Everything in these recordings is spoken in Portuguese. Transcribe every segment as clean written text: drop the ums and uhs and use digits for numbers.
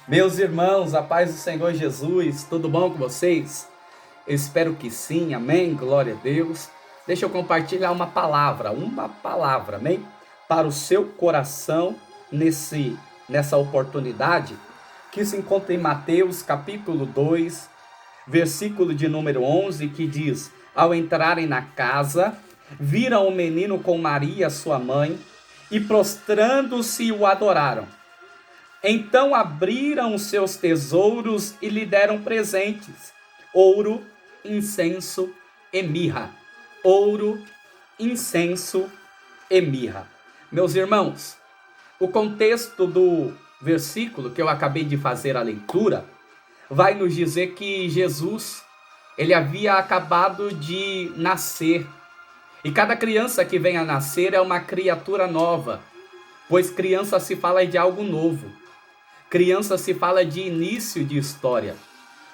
Meus irmãos, a paz do Senhor Jesus, tudo bom com vocês? Eu espero que sim, amém, glória a Deus. Deixa eu compartilhar uma palavra, amém, para o seu coração nessa oportunidade, que se encontra em Mateus capítulo 2, versículo de número 11, que diz: Ao entrarem na casa, viram o menino com Maria, sua mãe, e prostrando-se o adoraram. Então abriram os seus tesouros e lhe deram presentes: ouro, incenso e mirra. Ouro, incenso e mirra. Meus irmãos, o contexto do versículo que eu acabei de fazer a leitura vai nos dizer que Jesus, ele havia acabado de nascer. E cada criança que vem a nascer é uma criatura nova, pois criança se fala de algo novo. Criança se fala de início de história.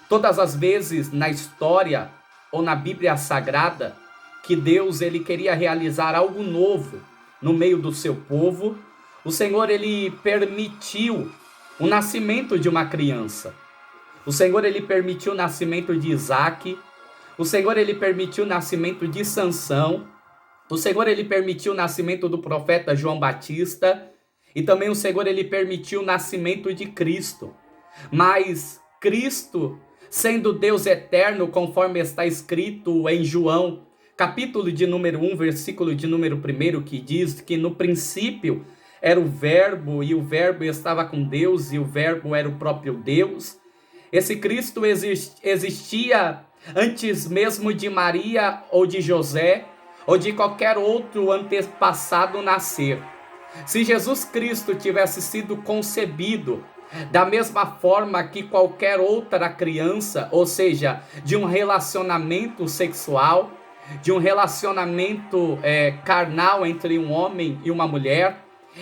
Todas as vezes na história ou na Bíblia Sagrada que Deus ele queria realizar algo novo no meio do seu povo, o Senhor ele permitiu o nascimento de uma criança. O Senhor ele permitiu o nascimento de Isaac. O Senhor ele permitiu o nascimento de Sansão. O Senhor ele permitiu o nascimento do profeta João Batista. E também o Senhor ele permitiu o nascimento de Cristo. Mas Cristo, sendo Deus eterno, conforme está escrito em João, capítulo de número 1, versículo de número 1, que diz que no princípio era o Verbo, e o Verbo estava com Deus, e o Verbo era o próprio Deus. Esse Cristo existia antes mesmo de Maria ou de José, ou de qualquer outro antepassado nascer. Se Jesus Cristo tivesse sido concebido da mesma forma que qualquer outra criança, ou seja, de um relacionamento sexual, de um relacionamento carnal entre um homem e uma mulher,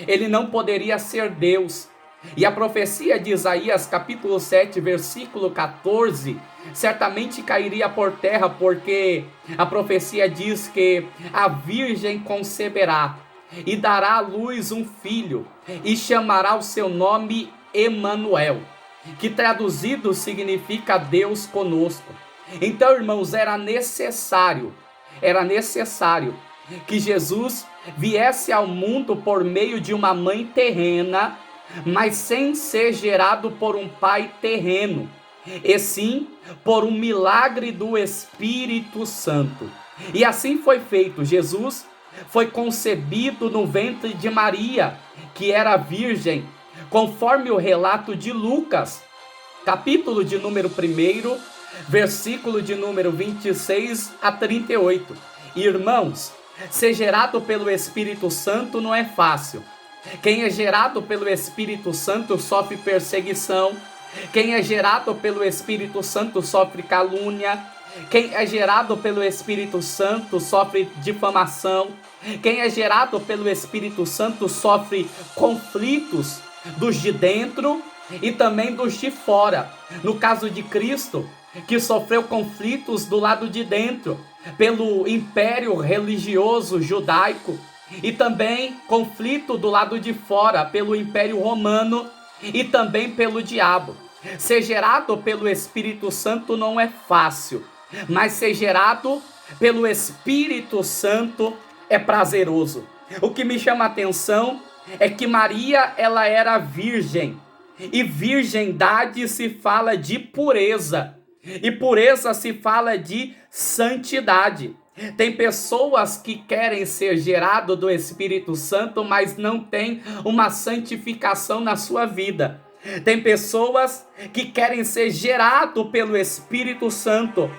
ele não poderia ser Deus. E a profecia de Isaías capítulo 7, versículo 14, certamente cairia por terra, porque a profecia diz que a virgem conceberá e dará à luz um filho, e chamará o seu nome Emanuel, que traduzido significa Deus conosco. Então, irmãos, era necessário que Jesus viesse ao mundo por meio de uma mãe terrena, mas sem ser gerado por um pai terreno, e sim por um milagre do Espírito Santo. E assim foi feito. Jesus foi concebido no ventre de Maria, que era virgem, conforme o relato de Lucas, capítulo de número 1, versículo de número 26 a 38. Irmãos, ser gerado pelo Espírito Santo não é fácil. Quem é gerado pelo Espírito Santo sofre perseguição. Quem é gerado pelo Espírito Santo sofre calúnia. Quem é gerado pelo Espírito Santo sofre difamação. Quem é gerado pelo Espírito Santo sofre conflitos dos de dentro e também dos de fora. No caso de Cristo, que sofreu conflitos do lado de dentro, pelo império religioso judaico, e também conflito do lado de fora, pelo império romano e também pelo diabo. Ser gerado pelo Espírito Santo não é fácil, mas ser gerado pelo Espírito Santo é prazeroso. O que me chama a atenção é que Maria, ela era virgem, e virgindade se fala de pureza, e pureza se fala de santidade. Tem pessoas que querem ser gerado do Espírito Santo, mas não tem uma santificação na sua vida. Tem pessoas que querem ser gerado pelo Espírito Santo,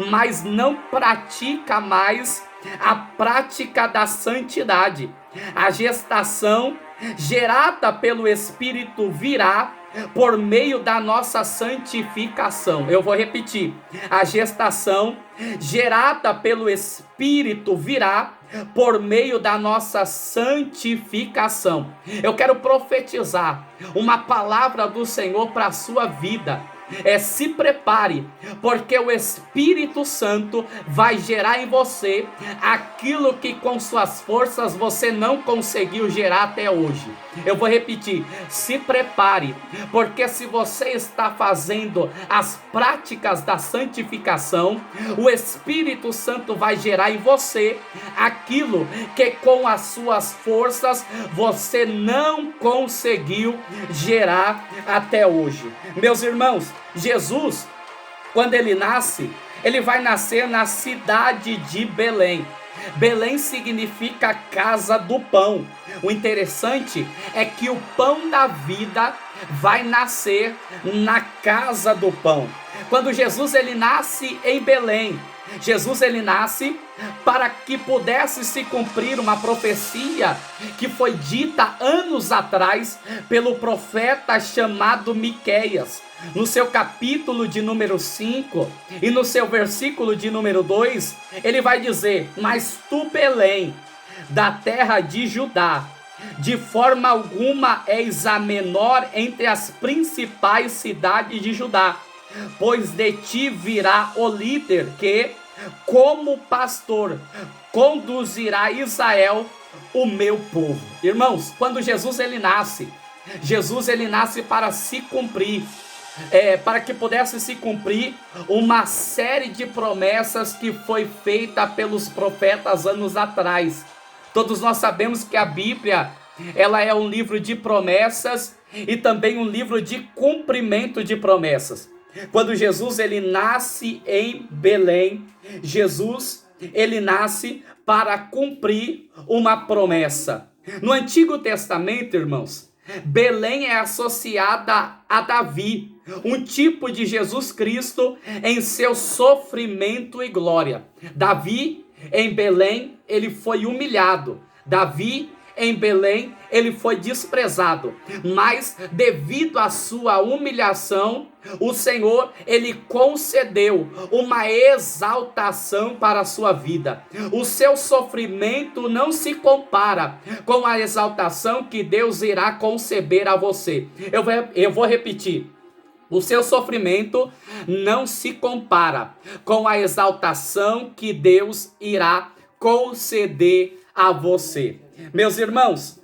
mas não pratica mais a prática da santidade. A gestação gerada pelo Espírito virá por meio da nossa santificação. Eu vou repetir. A gestação gerada pelo Espírito virá por meio da nossa santificação. Eu quero profetizar uma palavra do Senhor para a sua vida. Se prepare, porque o Espírito Santo vai gerar em você aquilo que com suas forças você não conseguiu gerar até hoje. Eu vou repetir, se prepare, porque se você está fazendo as práticas da santificação, o Espírito Santo vai gerar em você aquilo que com as suas forças você não conseguiu gerar até hoje. Meus irmãos, Jesus, quando ele nasce, ele vai nascer na cidade de Belém. Belém significa casa do pão. O interessante é que o pão da vida vai nascer na casa do pão. Quando Jesus ele nasce em Belém, Jesus ele nasce para que pudesse se cumprir uma profecia que foi dita anos atrás pelo profeta chamado Miqueias. No seu capítulo de número 5 e no seu versículo de número 2, ele vai dizer: mas tu, Belém, da terra de Judá, de forma alguma és a menor entre as principais cidades de Judá, pois de ti virá o líder que, como pastor, conduzirá Israel, o meu povo. Irmãos, quando Jesus ele nasce para se cumprir, para que pudesse se cumprir uma série de promessas que foi feita pelos profetas anos atrás. Todos nós sabemos que a Bíblia, ela é um livro de promessas e também um livro de cumprimento de promessas. Quando Jesus ele nasce em Belém, Jesus ele nasce para cumprir uma promessa. No Antigo Testamento, irmãos, Belém é associada a Davi, um tipo de Jesus Cristo em seu sofrimento e glória. Davi, em Belém, ele foi humilhado. Davi, em Belém, ele foi desprezado, mas devido à sua humilhação, o Senhor, ele concedeu uma exaltação para a sua vida. O seu sofrimento não se compara com a exaltação que Deus irá conceder a você. Eu vou repetir. O seu sofrimento não se compara com a exaltação que Deus irá conceder a você. Meus irmãos,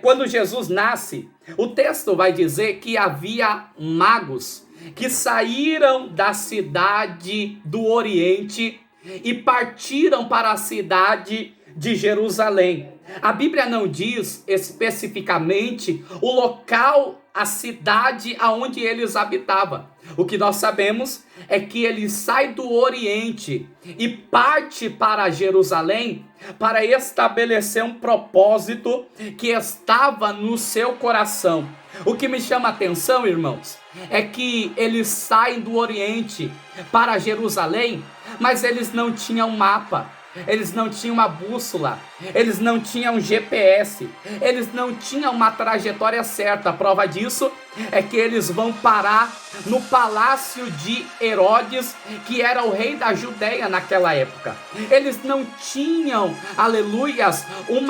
quando Jesus nasce, o texto vai dizer que havia magos que saíram da cidade do Oriente e partiram para a cidade de Jerusalém. A Bíblia não diz especificamente o local, a cidade aonde eles habitavam. O que nós sabemos é que ele sai do Oriente e parte para Jerusalém para estabelecer um propósito que estava no seu coração. O que me chama a atenção, irmãos, é que eles saem do Oriente para Jerusalém, mas eles não tinham mapa. Eles não tinham uma bússola, eles não tinham GPS, eles não tinham uma trajetória certa. A prova disso é que eles vão parar no palácio de Herodes, que era o rei da Judéia naquela época. Eles não tinham, aleluias, um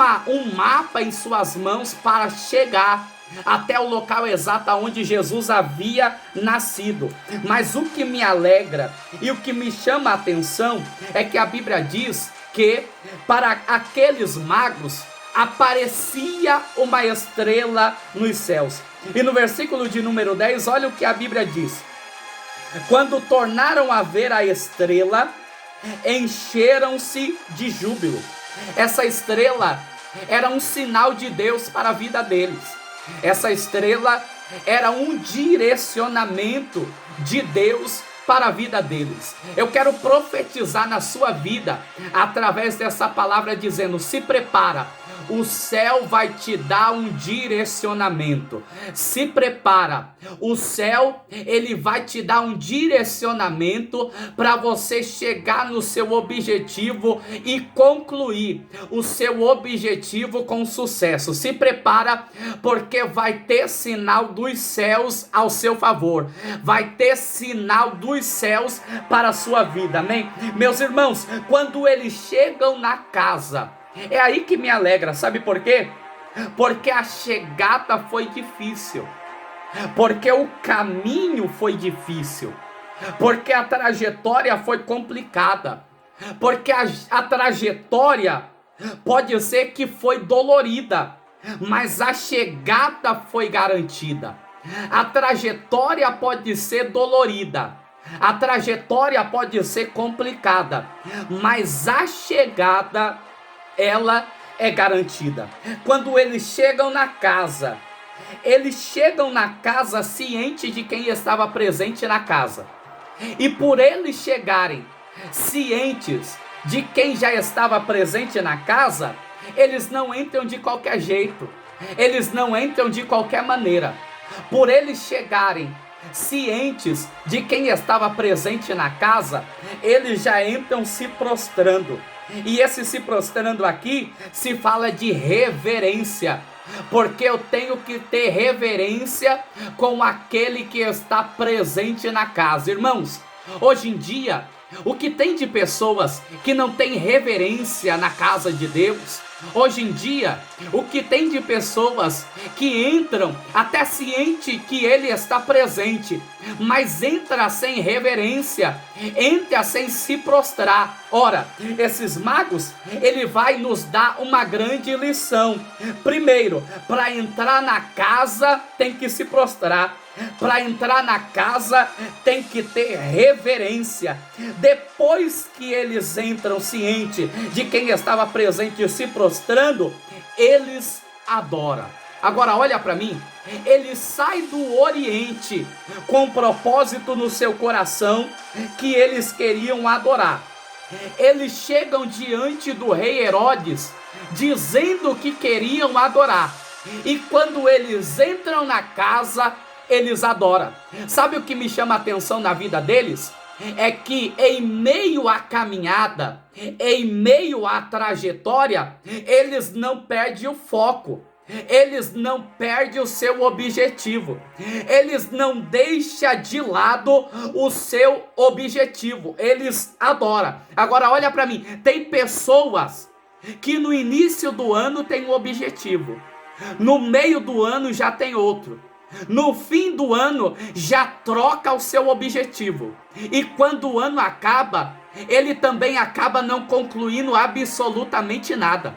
mapa em suas mãos para chegar até o local exato onde Jesus havia nascido. Mas o que me alegra e o que me chama a atenção é que a Bíblia diz que para aqueles magos aparecia uma estrela nos céus. E no versículo de número 10, olha o que a Bíblia diz: quando tornaram a ver a estrela, encheram-se de júbilo. Essa estrela era um sinal de Deus para a vida deles. Essa estrela era um direcionamento de Deus para a vida deles. Eu quero profetizar na sua vida através dessa palavra dizendo: se prepara, o céu vai te dar um direcionamento. Se prepara, o céu ele vai te dar um direcionamento para você chegar no seu objetivo e concluir o seu objetivo com sucesso. Se prepara, porque vai ter sinal dos céus ao seu favor. Vai ter sinal dos céus para a sua vida, amém? Meus irmãos, quando eles chegam na casa, é aí que me alegra, sabe por quê? Porque a chegada foi difícil. porque o caminho foi difícil, porque a trajetória foi complicada, porque a trajetória pode ser que foi dolorida, mas a chegada foi garantida. A trajetória pode ser dolorida, a trajetória pode ser complicada, mas a chegada, ela é garantida. Quando eles chegam na casa ciente de quem estava presente na casa. E por eles chegarem cientes de quem já estava presente na casa, eles não entram de qualquer jeito, eles não entram de qualquer maneira. Por eles chegarem cientes de quem estava presente na casa, eles já entram se prostrando. E esse se prostrando aqui se fala de reverência, porque eu tenho que ter reverência com aquele que está presente na casa. Irmãos, hoje em dia, o que tem de pessoas que não têm reverência na casa de Deus? Hoje em dia, o que tem de pessoas que entram até ciente que Ele está presente, mas entra sem reverência, entra sem se prostrar. Ora, esses magos, ele vai nos dar uma grande lição. Primeiro, para entrar na casa tem que se prostrar. Para entrar na casa tem que ter reverência. Depois que eles entram ciente de quem estava presente e se prostrando, eles adoram. Agora olha para mim, ele sai do Oriente com um propósito no seu coração que eles queriam adorar. Eles chegam diante do rei Herodes dizendo que queriam adorar. E quando eles entram na casa, eles adoram. Sabe o que me chama a atenção na vida deles? É que em meio à caminhada, em meio à trajetória, eles não perdem o foco. Eles não perdem o seu objetivo. Eles não deixam de lado o seu objetivo. Eles adoram. Agora olha para mim, tem pessoas que no início do ano tem um objetivo, no meio do ano já tem outro, no fim do ano já troca o seu objetivo, e quando o ano acaba, ele também acaba não concluindo absolutamente nada.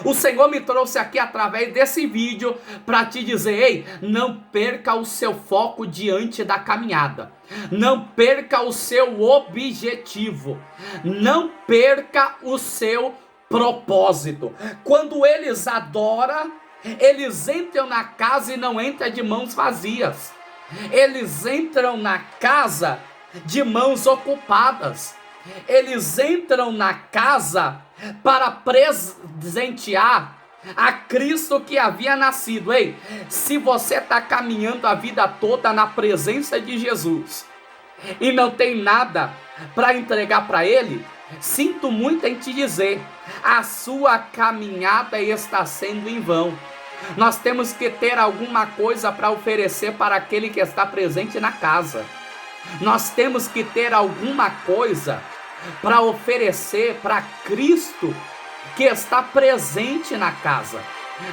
O Senhor me trouxe aqui através desse vídeo para te dizer: ei, não perca o seu foco diante da caminhada, não perca o seu objetivo, não perca o seu propósito. Quando eles adoram, eles entram na casa e não entram de mãos vazias. Eles entram na casa de mãos ocupadas. Eles entram na casa para presentear a Cristo que havia nascido. Ei, se você está caminhando a vida toda na presença de Jesus e não tem nada para entregar para Ele, sinto muito em te dizer, a sua caminhada está sendo em vão. Nós temos que ter alguma coisa para oferecer para aquele que está presente na casa. Nós temos que ter alguma coisa para oferecer para Cristo que está presente na casa.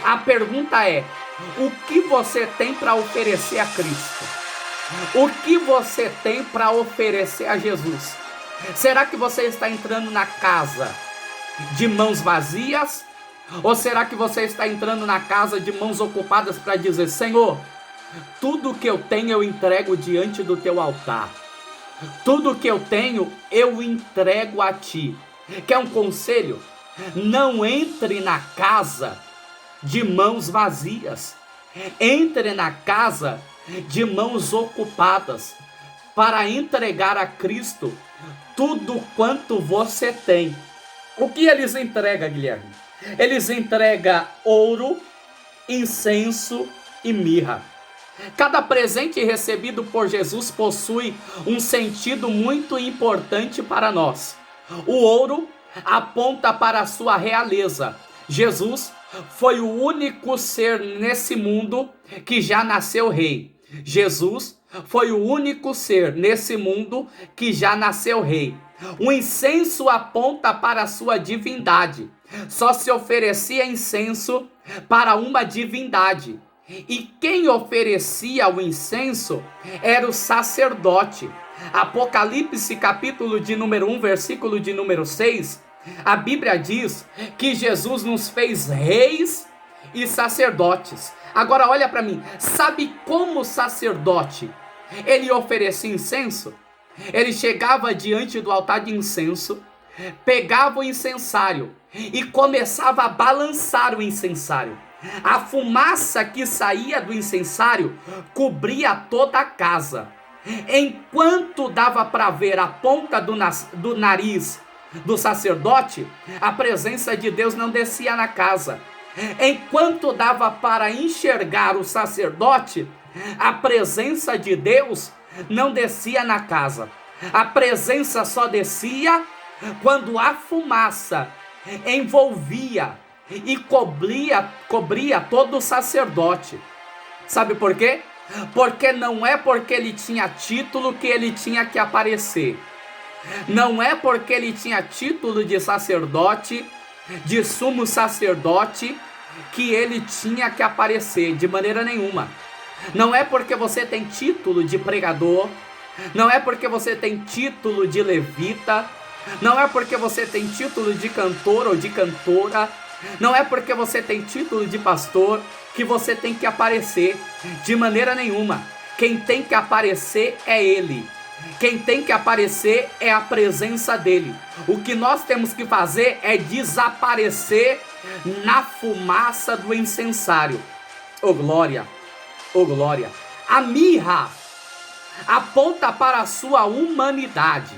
A pergunta é: o que você tem para oferecer a Cristo? O que você tem para oferecer a Jesus? Será que você está entrando na casa de mãos vazias? Ou será que você está entrando na casa de mãos ocupadas para dizer: Senhor, tudo que eu tenho eu entrego diante do teu altar. Tudo que eu tenho eu entrego a ti. Quer um conselho? Não entre na casa de mãos vazias. Entre na casa de mãos ocupadas para entregar a Cristo tudo quanto você tem. O que eles entregam, Guilherme? Eles entregam ouro, incenso e mirra. Cada presente recebido por Jesus possui um sentido muito importante para nós. O ouro aponta para a sua realeza. Jesus foi o único ser nesse mundo que já nasceu rei. Jesus foi o único ser nesse mundo que já nasceu rei. O incenso aponta para a sua divindade. Só se oferecia incenso para uma divindade. E quem oferecia o incenso era o sacerdote. Apocalipse capítulo de número 1, versículo de número 6, a Bíblia diz que Jesus nos fez reis e sacerdotes. Agora olha para mim, sabe como o sacerdote ele oferecia incenso? Ele chegava diante do altar de incenso, pegava o incensário e começava a balançar o incensário. A fumaça que saía do incensário cobria toda a casa. Enquanto dava para ver a ponta do nariz do sacerdote, a presença de Deus não descia na casa. Enquanto dava para enxergar o sacerdote, a presença de Deus não descia na casa. A presença só descia quando a fumaça envolvia e cobria todo o sacerdote. Sabe por quê? Porque não é porque ele tinha título que ele tinha que aparecer. Não é porque ele tinha título de sacerdote, de sumo sacerdote, que ele tinha que aparecer, de maneira nenhuma. Não é porque você tem título de pregador, não é porque você tem título de levita, não é porque você tem título de cantor ou de cantora, não é porque você tem título de pastor que você tem que aparecer, de maneira nenhuma. Quem tem que aparecer é ele. Quem tem que aparecer é a presença dele. O que nós temos que fazer é desaparecer na fumaça do incensário. Oh glória, oh glória. A mirra aponta para a sua humanidade.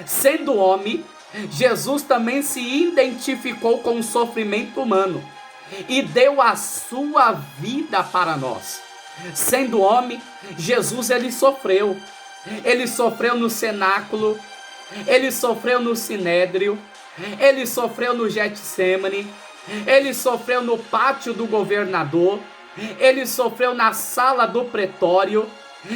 Sendo homem, Jesus também se identificou com o sofrimento humano e deu a sua vida para nós. Sendo homem, Jesus ele sofreu no cenáculo, ele sofreu no sinédrio, ele sofreu no Getsemane, ele sofreu no pátio do governador, ele sofreu na sala do pretório,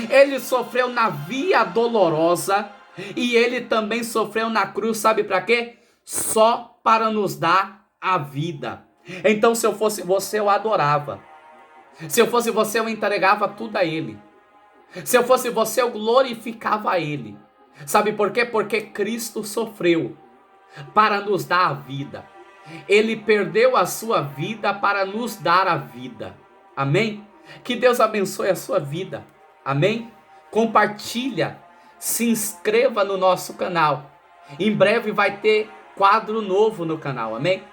ele sofreu na via dolorosa e ele também sofreu na cruz, sabe para quê? Só para nos dar a vida. Então, se eu fosse você, eu adorava. Se eu fosse você, eu entregava tudo a ele. Se eu fosse você, eu glorificava a ele. Sabe por quê? Porque Cristo sofreu para nos dar a vida. Ele perdeu a sua vida para nos dar a vida. Amém? Que Deus abençoe a sua vida. Amém? Compartilha, se inscreva no nosso canal. Em breve vai ter quadro novo no canal. Amém?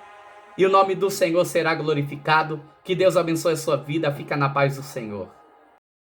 E o nome do Senhor será glorificado. Que Deus abençoe a sua vida. Fica na paz do Senhor.